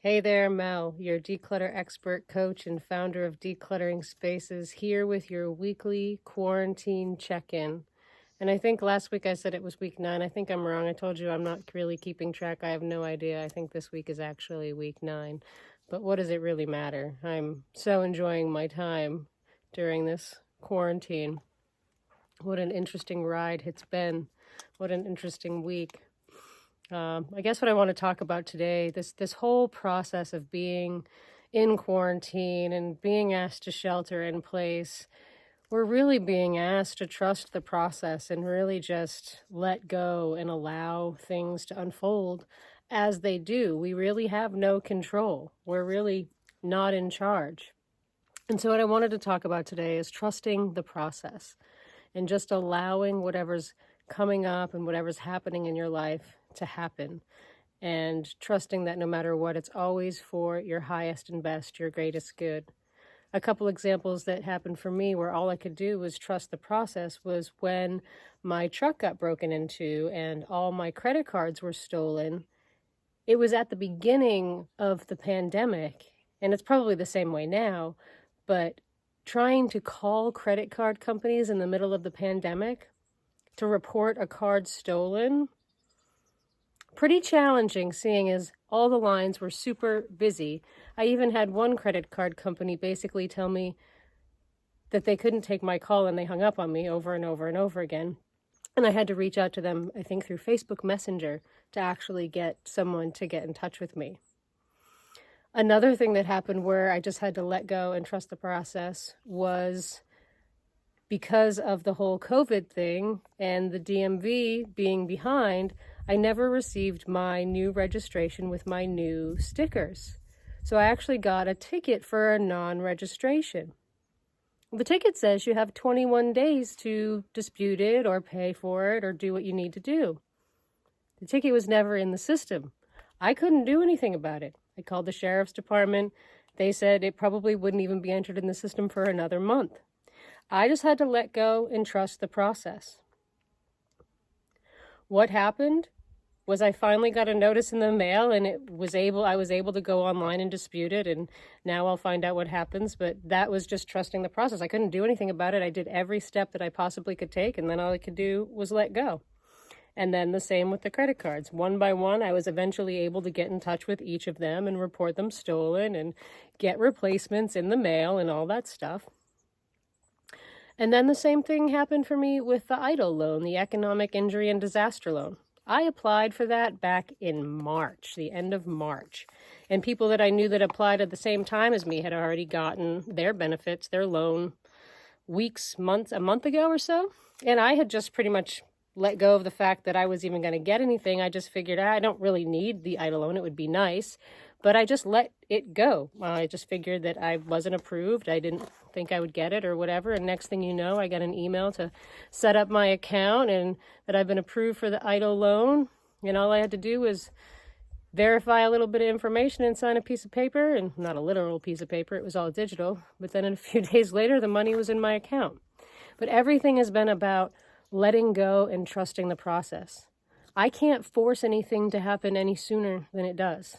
Hey there, Mel, your declutter expert, coach, and founder of Decluttering Spaces, here with your weekly quarantine check-in. And I think last week I said it was week 9. I think I'm wrong. I told you I'm not really keeping track. I have no idea. I think this week is actually week 9. But what does it really matter? I'm so enjoying my time during this quarantine. What an interesting ride it's been. What an interesting week. I guess what I want to talk about today, this whole process of being in quarantine and being asked to shelter in place, we're really being asked to trust the process and really just let go and allow things to unfold as they do. We really have no control. We're really not in charge. And so what I wanted to talk about today is trusting the process and just allowing whatever's coming up and whatever's happening in your life to happen, and trusting that no matter what, it's always for your highest and best, your greatest good. A couple examples that happened for me where all I could do was trust the process was when my truck got broken into and all my credit cards were stolen. It was at the beginning of the pandemic, and it's probably the same way now, but trying to call credit card companies in the middle of the pandemic to report a card stolen, pretty challenging, seeing as all the lines were super busy. I even had one credit card company basically tell me that they couldn't take my call, and they hung up on me over and over and over again. And I had to reach out to them, I think through Facebook Messenger, to actually get someone to get in touch with me. Another thing that happened where I just had to let go and trust the process was because of the whole COVID thing and the DMV being behind, I never received my new registration with my new stickers. So I actually got a ticket for a non-registration. The ticket says you have 21 days to dispute it or pay for it or do what you need to do. The ticket was never in the system. I couldn't do anything about it. I called the sheriff's department. They said it probably wouldn't even be entered in the system for another month. I just had to let go and trust the process. What happened was I finally got a notice in the mail, and I was able to go online and dispute it, and now I'll find out what happens. But that was just trusting the process. I couldn't do anything about it. I did every step that I possibly could take, and then all I could do was let go. And then the same with the credit cards. One by one, I was eventually able to get in touch with each of them and report them stolen and get replacements in the mail and all that stuff. And then the same thing happened for me with the EIDL loan, the Economic Injury and Disaster Loan. I applied for that back in March, the end of March. And people that I knew that applied at the same time as me had already gotten their benefits, their loan, a month ago or so. And I had just pretty much let go of the fact that I was even going to get anything. I just figured I don't really need the EIDL loan. It would be nice. But I just let it go. I just figured that I wasn't approved. I didn't think I would get it or whatever. And next thing you know, I got an email to set up my account and that I've been approved for the EIDL loan. And all I had to do was verify a little bit of information and sign a piece of paper, and not a literal piece of paper. It was all digital. But then a few days later, the money was in my account. But everything has been about letting go and trusting the process. I can't force anything to happen any sooner than it does.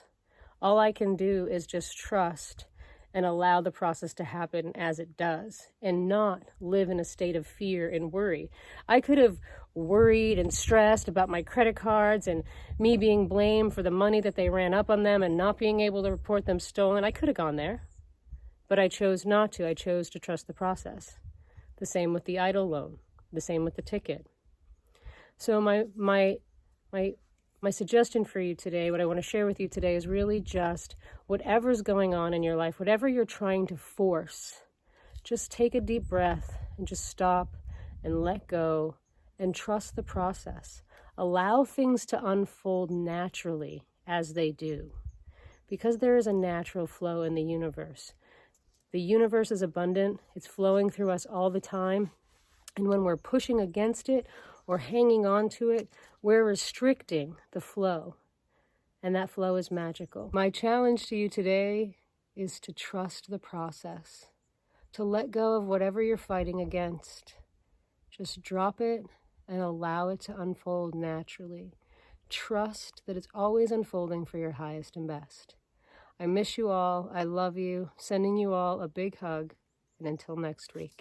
All I can do is just trust and allow the process to happen as it does and not live in a state of fear and worry. I could have worried and stressed about my credit cards and me being blamed for the money that they ran up on them and not being able to report them stolen. I could have gone there, but I chose not to. I chose to trust the process. The same with the EIDL loan, the same with the ticket. So my suggestion for you today, what I want to share with you today, is really just whatever's going on in your life, whatever you're trying to force, just take a deep breath and just stop and let go and trust the process. Allow things to unfold naturally as they do, because there is a natural flow in the universe. The universe is abundant. It's flowing through us all the time. And when we're pushing against it or hanging on to it, we're restricting the flow. And that flow is magical. My challenge to you today is to trust the process, to let go of whatever you're fighting against. Just drop it and allow it to unfold naturally. Trust that it's always unfolding for your highest and best. I miss you all. I love you. Sending you all a big hug. And until next week.